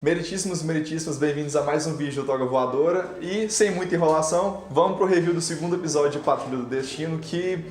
Meritíssimos e meritíssimas, bem-vindos a mais um vídeo do Toga Voadora. E, sem muita enrolação, vamos pro review do segundo episódio de Patrulha do Destino, que...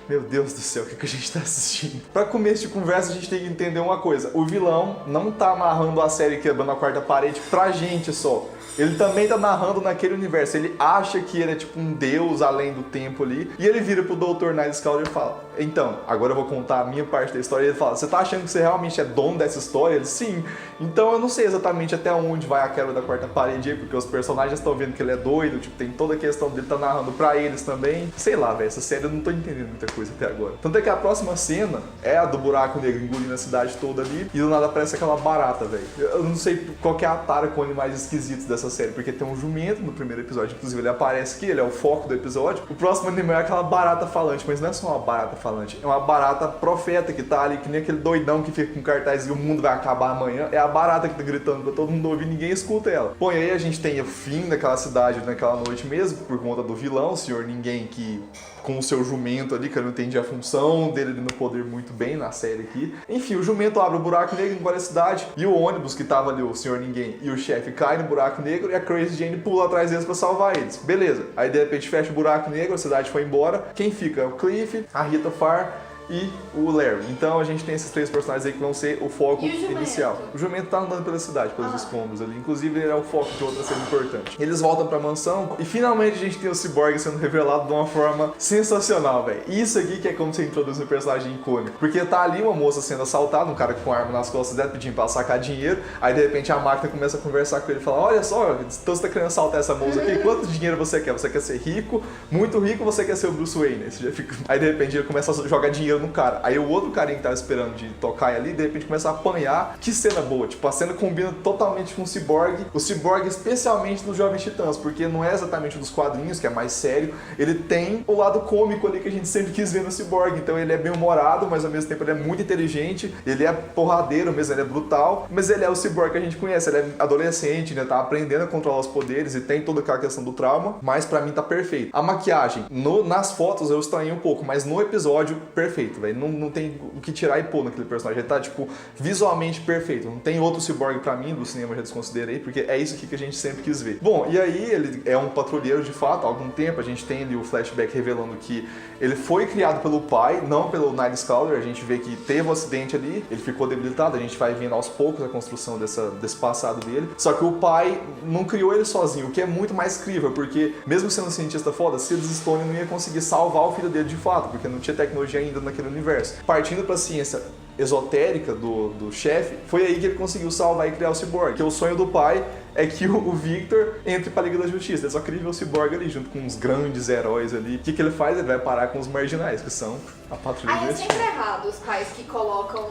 Meu Deus do céu, o que a gente tá assistindo? Pra começo de conversa, a gente tem que entender uma coisa. O vilão não tá amarrando a série quebrando a quarta parede pra gente só. Ele também tá narrando naquele universo. Ele acha que ele é tipo um deus além do tempo ali. E ele vira pro Dr. Nightcrawler e fala: então, agora eu vou contar a minha parte da história. E ele fala: você tá achando que você realmente é dono dessa história? Ele: sim. Então eu não sei exatamente até onde vai a quebra da quarta parede aí, porque os personagens estão vendo que ele é doido. Tipo, tem toda a questão dele tá narrando pra eles também. Sei lá, velho, essa série eu não tô entendendo muita coisa até agora. Tanto é que a próxima cena é a do buraco negro engolindo a cidade toda ali. E do nada aparece aquela barata, velho. Eu não sei qual que é a tara com animais esquisitos dessa série, porque tem um jumento no primeiro episódio, inclusive ele aparece aqui, ele é o foco do episódio. O próximo animal é aquela barata falante, mas não é só uma barata falante, é uma barata profeta que tá ali, que nem aquele doidão que fica com cartaz e o mundo vai acabar amanhã. É a barata que tá gritando pra todo mundo ouvir, ninguém escuta ela. Bom, e aí a gente tem o fim daquela cidade naquela noite mesmo, por conta do vilão, o Senhor Ninguém, que com o seu jumento ali, que eu não entendi a função dele no poder muito bem na série aqui. Enfim, o jumento abre o buraco negro, engole a cidade, e o ônibus que tava ali, o Senhor Ninguém e o chefe, cai no buraco negro, e a Crazy Jane pula atrás deles pra salvar eles. Beleza. Aí de repente fecha o buraco negro, a cidade foi embora. Quem fica? É o Cliff, a Rita Farr e o Larry. Então a gente tem esses três personagens aí que vão ser o foco inicial. O jumento tá andando pela cidade, pelos escombros ali. Inclusive ele é o foco de outra cena importante. Eles voltam pra mansão e finalmente a gente tem o Cyborg sendo revelado de uma forma sensacional, velho. Isso aqui que é como você introduz um personagem icônico. Porque tá ali uma moça sendo assaltada, um cara com arma nas costas dela pedindo pra ela sacar dinheiro. Aí de repente a máquina começa a conversar com ele e fala: olha só, então você tá querendo assaltar essa moça aqui? Quanto dinheiro você quer? Você quer ser rico? Muito rico ou você quer ser o Bruce Wayne? Você já fica... Aí de repente ele começa a jogar dinheiro no cara. Aí o outro carinha que tava esperando de tocar ali, de repente começa a apanhar. Que cena boa. Tipo, a cena combina totalmente com o Cyborg. O Cyborg especialmente dos Jovens Titãs, porque não é exatamente dos quadrinhos, que é mais sério. Ele tem o lado cômico ali que a gente sempre quis ver no Cyborg. Então ele é bem humorado, mas ao mesmo tempo ele é muito inteligente. Ele é porradeiro mesmo, ele é brutal. Mas ele é o Cyborg que a gente conhece. Ele é adolescente, né? Tá aprendendo a controlar os poderes e tem toda aquela questão do trauma. Mas pra mim tá perfeito. A maquiagem, nas fotos eu estranhei um pouco, mas no episódio, perfeito, velho. Não tem o que tirar e pôr naquele personagem. Ele tá, tipo, visualmente perfeito. Não tem outro Cyborg pra mim, do cinema eu já desconsiderei, porque é isso aqui que a gente sempre quis ver. Bom, e aí ele é um patrulheiro de fato. Há algum tempo a gente tem ali o flashback revelando que ele foi criado pelo pai, não pelo Nightcrawler. A gente vê que teve um acidente ali, ele ficou debilitado. A gente vai vendo aos poucos a construção desse passado dele. Só que o pai não criou ele sozinho, o que é muito mais crível, porque mesmo sendo um cientista foda, Silas Stone não ia conseguir salvar o filho dele de fato, porque não tinha tecnologia ainda naquele universo. Partindo para a ciência esotérica do chefe, foi aí que ele conseguiu salvar e criar o Cyborg. Que o sonho do pai é que o Victor entre pra Liga da Justiça. Ele só queria ver o Cyborg ali, junto com uns grandes heróis ali. O que ele faz? Ele vai parar com os marginais, que são a patrulha do destino. É sempre errado os pais que colocam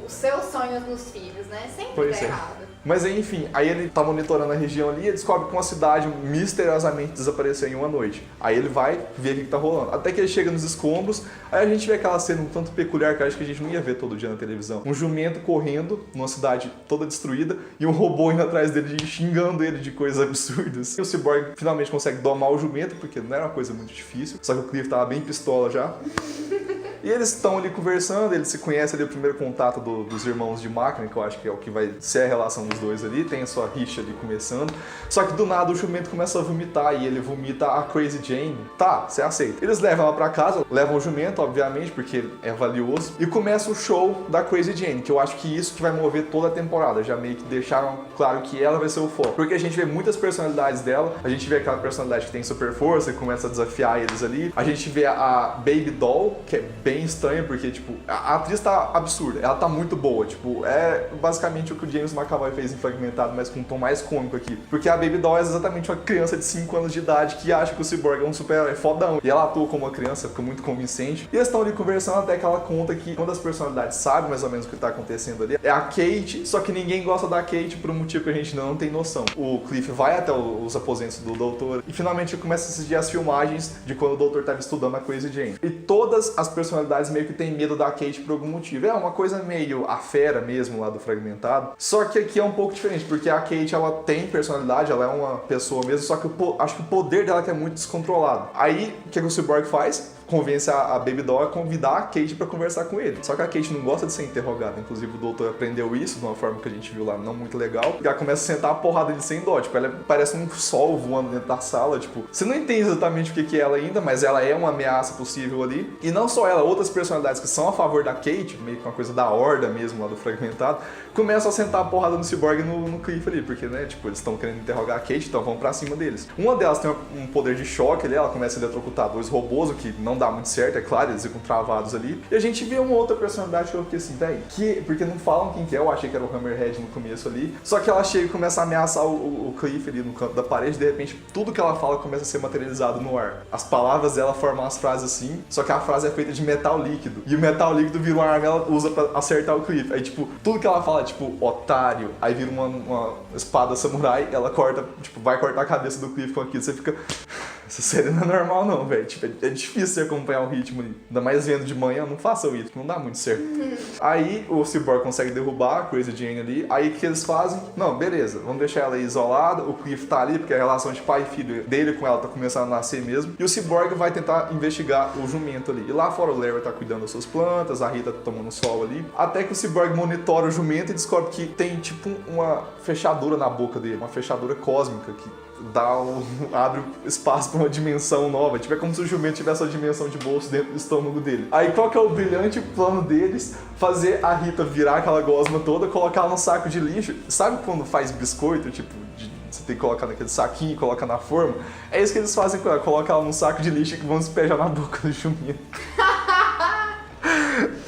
os seus sonhos nos filhos, né? Sempre pois é errado. Mas aí, enfim, aí ele tá monitorando a região ali e descobre que uma cidade misteriosamente desapareceu em uma noite. Aí ele vai ver o que tá rolando. Até que ele chega nos escombros, aí a gente vê aquela cena um tanto peculiar que eu acho que a gente não ia ver todo dia na televisão. Um jumento correndo numa cidade toda destruída e um robô indo atrás dele, xingando ele de coisas absurdas. E o Cyborg finalmente consegue domar o jumento, porque não era uma coisa muito difícil, só que o Cliff tava bem pistola já. E eles estão ali conversando, eles se conhecem ali, o primeiro contato dos irmãos de máquina, que eu acho que é o que vai ser a relação dos dois ali, tem a sua rixa ali começando. Só que do nada o jumento começa a vomitar e ele vomita a Crazy Jane. Tá, você aceita. Eles levam ela pra casa, levam o jumento, obviamente, porque é valioso, e começa o show da Crazy Jane, que eu acho que isso que vai mover toda a temporada. Já meio que deixaram claro que ela vai ser o foco. Porque a gente vê muitas personalidades dela, a gente vê aquela personalidade que tem super força e começa a desafiar eles ali. A gente vê a Baby Doll, que é bem estranha, porque, tipo, a atriz tá absurda, ela tá muito boa, tipo, é basicamente o que o James McAvoy fez em Fragmentado, mas com um tom mais cômico aqui, porque a Baby Doll é exatamente uma criança de 5 anos de idade que acha que o Cyborg é um super-herói fodão, e ela atua como uma criança, fica muito convincente, e eles estão ali conversando até que ela conta que uma das personalidades sabe mais ou menos o que tá acontecendo ali, é a Kate, só que ninguém gosta da Kate por um motivo que a gente não tem noção. O Cliff vai até os aposentos do doutor, e finalmente começa a assistir as filmagens de quando o doutor tava estudando a Crazy Jane, e todas as personalidades meio que tem medo da Kate por algum motivo. É uma coisa meio a fera mesmo lá do Fragmentado. Só que aqui é um pouco diferente, porque a Kate, ela tem personalidade, ela é uma pessoa mesmo, só que acho que o poder dela que é muito descontrolado. Aí, o que o Cyborg faz? convence a Baby Doll a convidar a Kate pra conversar com ele. Só que a Kate não gosta de ser interrogada, inclusive o doutor aprendeu isso de uma forma que a gente viu lá não muito legal, e ela começa a sentar a porrada dele sem dó, tipo, ela parece um sol voando dentro da sala, tipo, você não entende exatamente o que é ela ainda, mas ela é uma ameaça possível ali, e não só ela, outras personalidades que são a favor da Kate, meio que uma coisa da horda mesmo lá do Fragmentado, começam a sentar a porrada no Cyborg e no Cliff ali, porque, né, tipo, eles estão querendo interrogar a Kate, então vão pra cima deles. Uma delas tem um poder de choque ali, ela começa a eletrocutar dois robôs, o que não dá muito certo, é claro, eles ficam travados ali. E a gente vê uma outra personalidade que eu fiquei assim, véi, porque não falam quem que é, eu achei que era o Hammerhead no começo ali, só que ela chega e começa a ameaçar o Cliff ali no canto da parede, de repente tudo que ela fala começa a ser materializado no ar. As palavras dela formam as frases assim, só que a frase é feita de metal líquido, e o metal líquido vira uma arma, ela usa pra acertar o Cliff. Aí, tipo, tudo que ela fala é tipo, otário, aí vira uma espada samurai, ela corta, tipo, vai cortar a cabeça do Cliff com aquilo, você fica... Essa série não é normal não, velho. Tipo, é difícil você acompanhar o ritmo ali. Ainda mais vendo de manhã, não façam isso, não dá muito certo. Aí o Cyborg consegue derrubar a Crazy Jane ali. Aí o que eles fazem? Não, beleza, vamos deixar ela aí isolada. O Cliff tá ali, porque a relação de pai e filho dele com ela tá começando a nascer mesmo. E o Cyborg vai tentar investigar o jumento ali. E lá fora o Larry tá cuidando das suas plantas, a Rita tá tomando sol ali. Até que o Cyborg monitora o jumento e descobre que tem tipo uma fechadura na boca dele. Uma fechadura cósmica que abre espaço para uma dimensão nova. Tipo, é como se o jumento tivesse uma dimensão de bolso dentro do estômago dele. Aí qual que é o brilhante plano deles? Fazer a Rita virar aquela gosma toda, colocar ela num saco de lixo. Sabe quando faz biscoito, tipo, você tem que colocar naquele saquinho, coloca na forma? É isso que eles fazem com ela, colocam ela num saco de lixo e vão despejar na boca do jumento.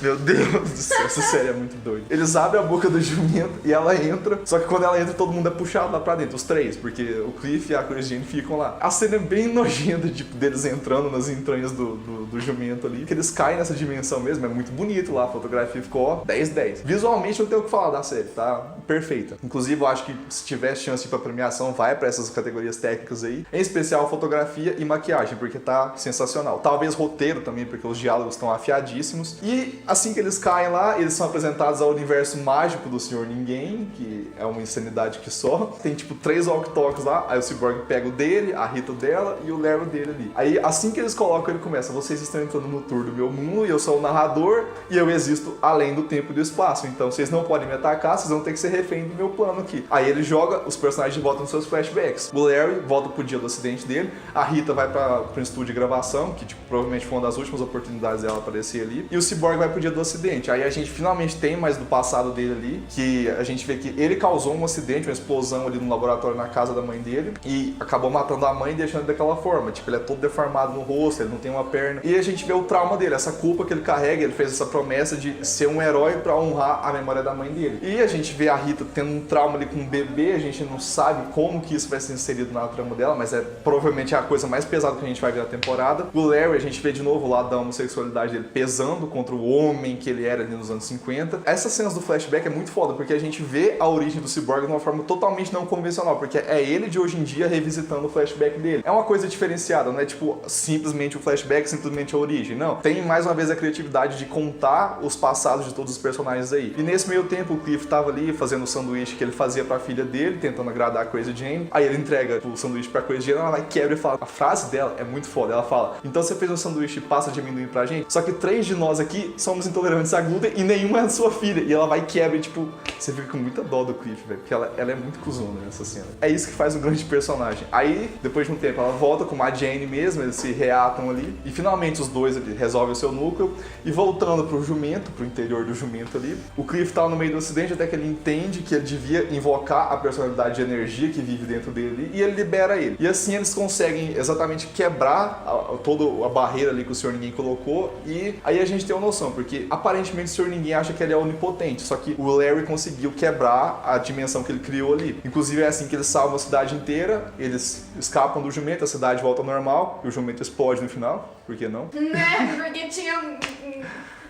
Meu Deus do céu, essa série é muito doida. Eles abrem a boca do jumento e ela entra, só que quando ela entra todo mundo é puxado lá pra dentro, os três, porque o Cliff e a Crazy Jane ficam lá. A cena é bem nojenta, tipo, deles entrando nas entranhas do jumento ali, que eles caem nessa dimensão mesmo, é muito bonito lá, a fotografia ficou, ó, 10/10. Visualmente não tenho o que falar da série, tá perfeita. Inclusive eu acho que se tiver chance pra premiação, vai pra essas categorias técnicas aí, em especial fotografia e maquiagem, porque tá sensacional. Talvez roteiro também, porque os diálogos estão afiadíssimos. E assim que eles caem lá, eles são apresentados ao universo mágico do Senhor Ninguém, que é uma insanidade que só. Tem tipo 3 walkie-talkies lá, aí o Cyborg pega o dele, a Rita dela e o Larry dele ali. Aí assim que eles colocam, ele começa: vocês estão entrando no tour do meu mundo e eu sou o narrador e eu existo além do tempo e do espaço. Então vocês não podem me atacar, vocês vão ter que ser refém do meu plano aqui. Aí ele joga os personagens de volta nos seus flashbacks. O Larry volta pro dia do acidente dele, a Rita vai pro estúdio de gravação, que tipo, provavelmente foi uma das últimas oportunidades dela aparecer ali, e o Cyborg vai pro dia do acidente. Aí a gente finalmente tem mais do passado dele ali, que a gente vê que ele causou um acidente, uma explosão ali no laboratório na casa da mãe dele e acabou matando a mãe e deixando daquela forma. Tipo, ele é todo deformado no rosto, ele não tem uma perna. E a gente vê o trauma dele, essa culpa que ele carrega, ele fez essa promessa de ser um herói pra honrar a memória da mãe dele. E a gente vê a Rita tendo um trauma ali com um bebê, a gente não sabe como que isso vai ser inserido na trama dela, mas é provavelmente a coisa mais pesada que a gente vai ver na temporada. O Larry, a gente vê de novo o lado da homossexualidade dele pesando contra o homem que ele era ali nos anos 50. Essas cenas do flashback é muito foda, porque a gente vê a origem do Cyborg de uma forma totalmente não convencional, porque é ele de hoje em dia revisitando o flashback dele. É uma coisa diferenciada, não é tipo simplesmente o flashback, simplesmente a origem, não. Tem mais uma vez a criatividade de contar os passados de todos os personagens aí. E nesse meio tempo o Cliff tava ali fazendo o sanduíche que ele fazia pra filha dele, tentando agradar a Crazy Jane. Aí ele entrega o sanduíche pra Crazy Jane, ela vai quebra e fala. A frase dela é muito foda, ela fala: então você fez um sanduíche de pasta de amendoim pra gente, só que 3 de nós aqui somos intolerantes a glúten e nenhuma é a sua filha. E ela vai e quebra e tipo, você fica com muita dó do Cliff, velho, porque ela é muito cuzona nessa cena. É isso que faz um grande personagem. Aí, depois de um tempo, ela volta com a Jane mesmo, eles se reatam ali, e finalmente os dois ali resolvem o seu núcleo, e voltando pro jumento, pro interior do jumento ali, o Cliff tá no meio do acidente até que ele entende que ele devia invocar a personalidade de energia que vive dentro dele, e ele libera ele. E assim eles conseguem exatamente quebrar toda a barreira ali que o Senhor Ninguém colocou, e aí a gente tem uma noção, porque aparentemente o Senhor Ninguém acha que ele é onipotente, só que o Larry conseguiu quebrar a dimensão que ele criou ali. Inclusive é assim que eles salvam a cidade inteira, eles escapam do jumento, a cidade volta ao normal, e o jumento explode no final, por que não? Né? Porque tinha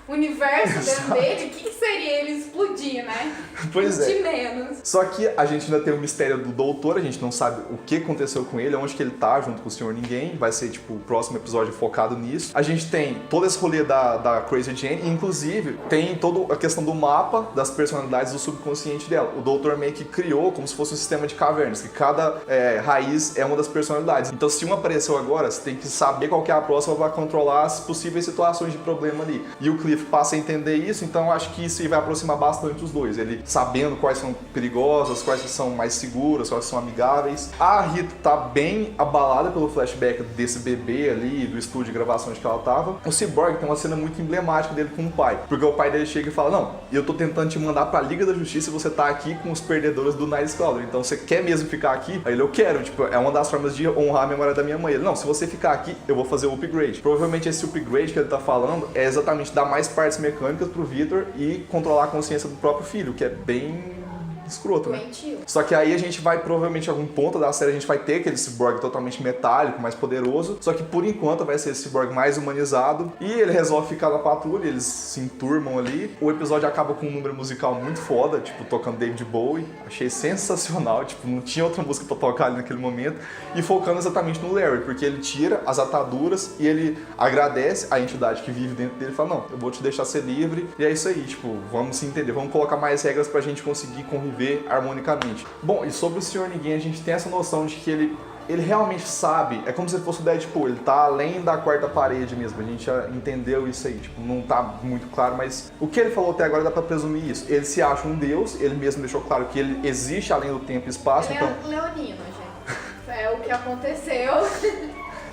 universo dentro dele, o que seria ele explodir, né? Pois é. De menos. Só que a gente ainda tem o mistério do doutor, a gente não sabe o que aconteceu com ele, onde que ele tá junto com o Senhor Ninguém, vai ser tipo o próximo episódio focado nisso. A gente tem todo esse rolê da Crazy Jane, inclusive tem toda a questão do mapa das personalidades do subconsciente dela. O doutor meio que criou como se fosse um sistema de cavernas, que cada raiz é uma das personalidades. Então se uma apareceu agora, você tem que saber qual que é a próxima para controlar as possíveis situações de problema ali. E o Cliff passa a entender isso, então eu acho que isso vai aproximar bastante os dois. Ele sabendo quais são perigosas, quais são mais seguras, quais são amigáveis. A Rita tá bem abalada pelo flashback desse bebê ali, do estúdio de gravação de que ela tava. O Cyborg tem uma cena muito emblemática dele com o pai, porque o pai dele chega e fala: não, eu tô tentando te mandar pra Liga da Justiça e você tá aqui com os perdedores do Nightcrawler, então você quer mesmo ficar aqui? Aí ele: eu quero, tipo, é uma das formas de honrar a memória da minha mãe. Ele: não, se você ficar aqui, eu vou fazer o upgrade. Provavelmente esse upgrade que ele tá falando é exatamente dar mais partes mecânicas pro Victor e controlar a consciência do próprio filho, que é bem escroto, né? Doentio. Só que aí a gente vai, provavelmente, em algum ponto da série, a gente vai ter aquele cyborg totalmente metálico, mais poderoso, só que por enquanto vai ser esse cyborg mais humanizado, e ele resolve ficar na patrulha, eles se enturmam ali. O episódio acaba com um número musical muito foda, tipo, tocando David Bowie, achei sensacional, tipo, não tinha outra música pra tocar ali naquele momento, e focando exatamente no Larry, porque ele tira as ataduras e ele agradece a entidade que vive dentro dele e fala: não, eu vou te deixar ser livre, e é isso aí, tipo, vamos se entender, vamos colocar mais regras pra gente conseguir conviver harmonicamente. Bom, e sobre o Senhor Ninguém, a gente tem essa noção de que ele realmente sabe, é como se ele fosse o Deadpool, ele tá além da quarta parede mesmo, a gente já entendeu isso aí, tipo, não tá muito claro, mas o que ele falou até agora dá pra presumir isso. Ele se acha um deus, ele mesmo deixou claro que ele existe além do tempo e espaço, Ele então... é leonino, gente. É o que aconteceu.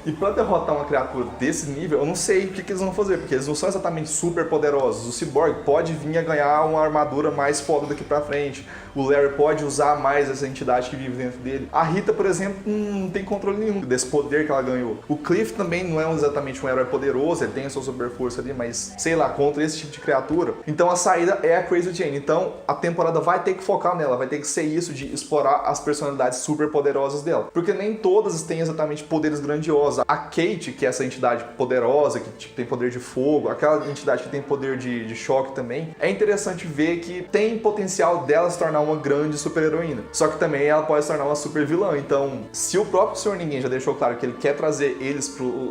E pra derrotar uma criatura desse nível, eu não sei o que eles vão fazer, porque eles não são exatamente super poderosos. O Cyborg pode vir a ganhar uma armadura mais foda daqui pra frente. O Larry pode usar mais essa entidade que vive dentro dele. A Rita, por exemplo, não tem controle nenhum desse poder que ela ganhou. O Cliff também não é exatamente um herói poderoso, ele tem a sua super força ali, mas sei lá, contra esse tipo de criatura. Então a saída é a Crazy Jane. Então a temporada vai ter que focar nela, vai ter que ser isso de explorar as personalidades super poderosas dela. Porque nem todas têm exatamente poderes grandiosos. A Kate, que é essa entidade poderosa, que tipo, tem poder de fogo, aquela entidade que tem poder de choque também, é interessante ver que tem potencial dela se tornar uma grande super-heroína. Só que também ela pode se tornar uma super-vilã. Então, se o próprio Senhor Ninguém já deixou claro que ele quer trazer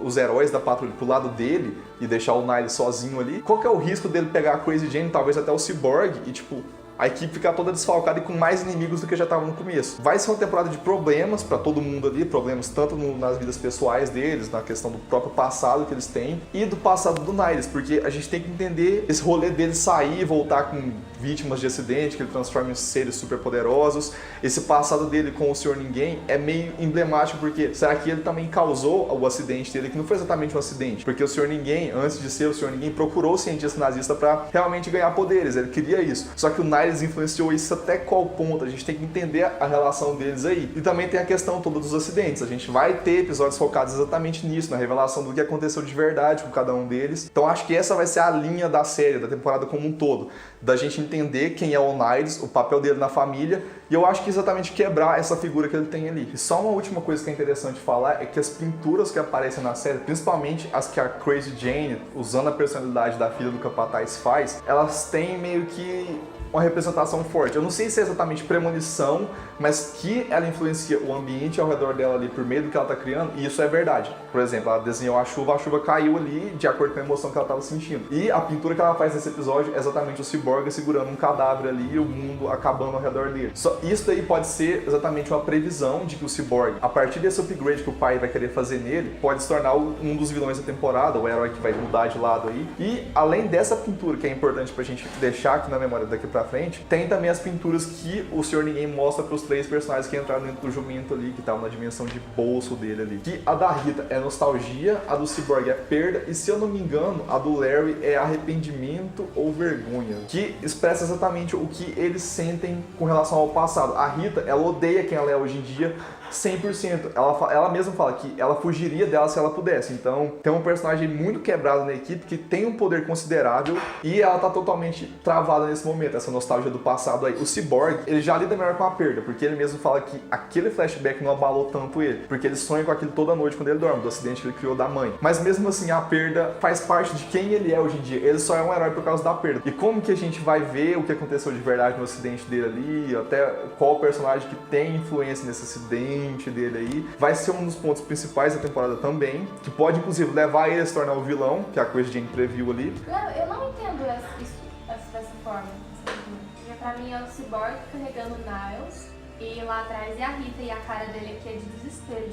os heróis da patrulha pro lado dele e deixar o Niles sozinho ali, qual que é o risco dele pegar a Crazy Jane, talvez até o Cyborg, e tipo... a equipe ficar toda desfalcada e com mais inimigos do que já estava no começo. Vai ser uma temporada de problemas para todo mundo ali, problemas tanto nas vidas pessoais deles, na questão do próprio passado que eles têm e do passado do Niles, porque a gente tem que entender esse rolê dele sair e voltar com vítimas de acidente, que ele transforma em seres super poderosos. Esse passado dele com o Senhor Ninguém é meio emblemático, porque será que ele também causou o acidente dele, que não foi exatamente um acidente? Porque o Senhor Ninguém, antes de ser o Senhor Ninguém, procurou o cientista nazista para realmente ganhar poderes, ele queria isso. Só que o Niles influenciou isso até qual ponto? A gente tem que entender a relação deles aí. E também tem a questão toda dos acidentes. A gente vai ter episódios focados exatamente nisso, na revelação do que aconteceu de verdade com cada um deles. Então acho que essa vai ser a linha da série, da temporada como um todo. Da gente entender quem é o Niles, o papel dele na família, e eu acho que exatamente quebrar essa figura que ele tem ali. E só uma última coisa que é interessante falar é que as pinturas que aparecem na série, principalmente as que a Crazy Jane, usando a personalidade da filha do Capataz, faz, elas têm meio que uma representação forte. Eu não sei se é exatamente premonição, mas que ela influencia o ambiente ao redor dela ali por meio do que ela tá criando, e isso é verdade. Por exemplo, ela desenhou a chuva caiu ali de acordo com a emoção que ela tava sentindo. E a pintura que ela faz nesse episódio é exatamente o Cyborg segurando um cadáver ali e o mundo acabando ao redor dele. Só isso daí pode ser exatamente uma previsão de que o Cyborg, a partir desse upgrade que o pai vai querer fazer nele, pode se tornar um dos vilões da temporada, o herói que vai mudar de lado aí. E além dessa pintura, que é importante pra gente deixar aqui na memória daqui pra frente, tem também as pinturas que o Senhor Ninguém mostra pros 3 personagens que entraram dentro do jumento ali, que estavam na dimensão de bolso dele ali. Que a da Rita é nostalgia, a do Cyborg é perda, e se eu não me engano, a do Larry é arrependimento ou vergonha, que expressa exatamente o que eles sentem com relação ao passado. passado. A Rita, ela odeia quem ela é hoje em dia 100%. Ela mesma fala que ela fugiria dela se ela pudesse. Então, tem um personagem muito quebrado na equipe que tem um poder considerável e ela tá totalmente travada nesse momento, essa nostalgia do passado aí. O Cyborg, ele já lida melhor com a perda, porque ele mesmo fala que aquele flashback não abalou tanto ele, porque ele sonha com aquilo toda noite quando ele dorme, do acidente que ele criou da mãe. Mas mesmo assim, a perda faz parte de quem ele é hoje em dia. Ele só é um herói por causa da perda. E como que a gente vai ver o que aconteceu de verdade no acidente dele ali, até qual personagem que tem influência nesse acidente dele aí, vai ser um dos pontos principais da temporada também, que pode inclusive levar ele a se tornar o vilão, que a Crazy Jane previu ali. Não, eu não entendo isso dessa forma. Porque pra mim é o Cyborg carregando o Niles e lá atrás é a Rita e a cara dele aqui é de desespero.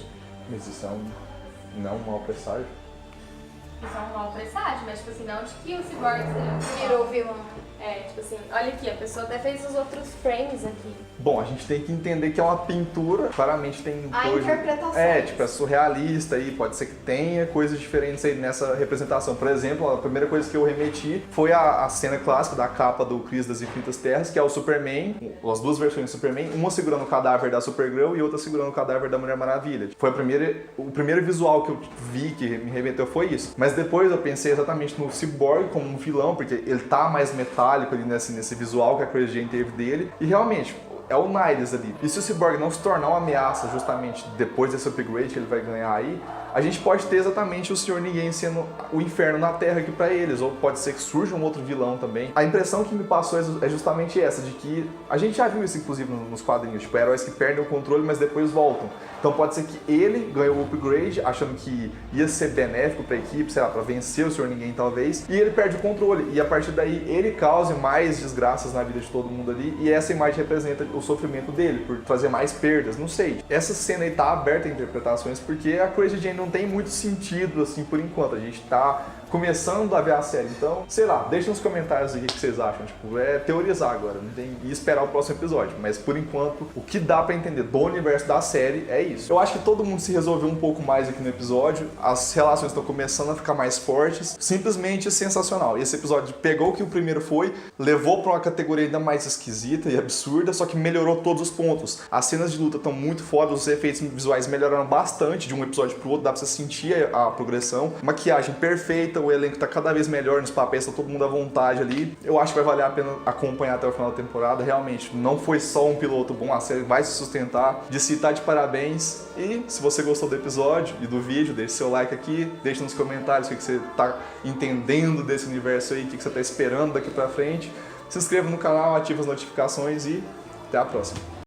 Mas isso não é um mau presságio? Isso é um mau presságio, mas tipo assim, não de que o Cyborg Virou vilão. É, tipo assim, olha aqui, a pessoa até fez os outros frames aqui. Bom, a gente tem que entender que é uma pintura, claramente tem A coisa... interpretação. Tipo, é surrealista aí, pode ser que tenha coisas diferentes aí nessa representação. Por exemplo, a primeira coisa que eu remeti foi a cena clássica da capa do Crise das Infinitas Terras, que é o Superman, as duas versões do Superman, uma segurando o cadáver da Supergirl e outra segurando o cadáver da Mulher Maravilha. Foi o primeiro visual que eu vi, que me remeteu, foi isso. Mas depois eu pensei exatamente no Cyborg como um vilão, porque ele tá mais metálico ali nesse visual que a Crazy Jane teve dele, e realmente... é o Niles ali. E se o Cyborg não se tornar uma ameaça justamente depois desse upgrade que ele vai ganhar aí, a gente pode ter exatamente o Senhor Ninguém sendo o inferno na Terra aqui pra eles, ou pode ser que surja um outro vilão também. A impressão que me passou é justamente essa, de que a gente já viu isso inclusive nos quadrinhos, tipo, heróis que perdem o controle, mas depois voltam. Então pode ser que ele ganhou o upgrade, achando que ia ser benéfico pra equipe, sei lá, pra vencer o Senhor Ninguém talvez, e ele perde o controle, e a partir daí ele cause mais desgraças na vida de todo mundo ali, e essa imagem representa o sofrimento dele, por fazer mais perdas, não sei. Essa cena aí tá aberta a interpretações, porque a Crazy Jane não tem muito sentido, assim, por enquanto. A gente tá começando a ver a série, então, sei lá, deixa nos comentários aí o que vocês acham. Tipo, é teorizar agora, não tem e esperar o próximo episódio. Mas por enquanto, o que dá pra entender do universo da série é isso. Eu acho que todo mundo se resolveu um pouco mais aqui no episódio, as relações estão começando a ficar mais fortes, simplesmente sensacional. Esse episódio pegou o que o primeiro foi, levou pra uma categoria ainda mais esquisita e absurda, só que melhorou todos os pontos. As cenas de luta estão muito fodas, os efeitos visuais melhoraram bastante de um episódio pro outro, dá pra você sentir a progressão. Maquiagem perfeita, o elenco tá cada vez melhor nos papéis, tá todo mundo à vontade ali. Eu acho que vai valer a pena acompanhar até o final da temporada. Realmente, não foi só um piloto bom, a série vai se sustentar. DC tá de parabéns. E se você gostou do episódio e do vídeo, deixe seu like aqui, deixe nos comentários o que você tá entendendo desse universo aí, o que você tá esperando daqui pra frente. Se inscreva no canal, ative as notificações e até a próxima.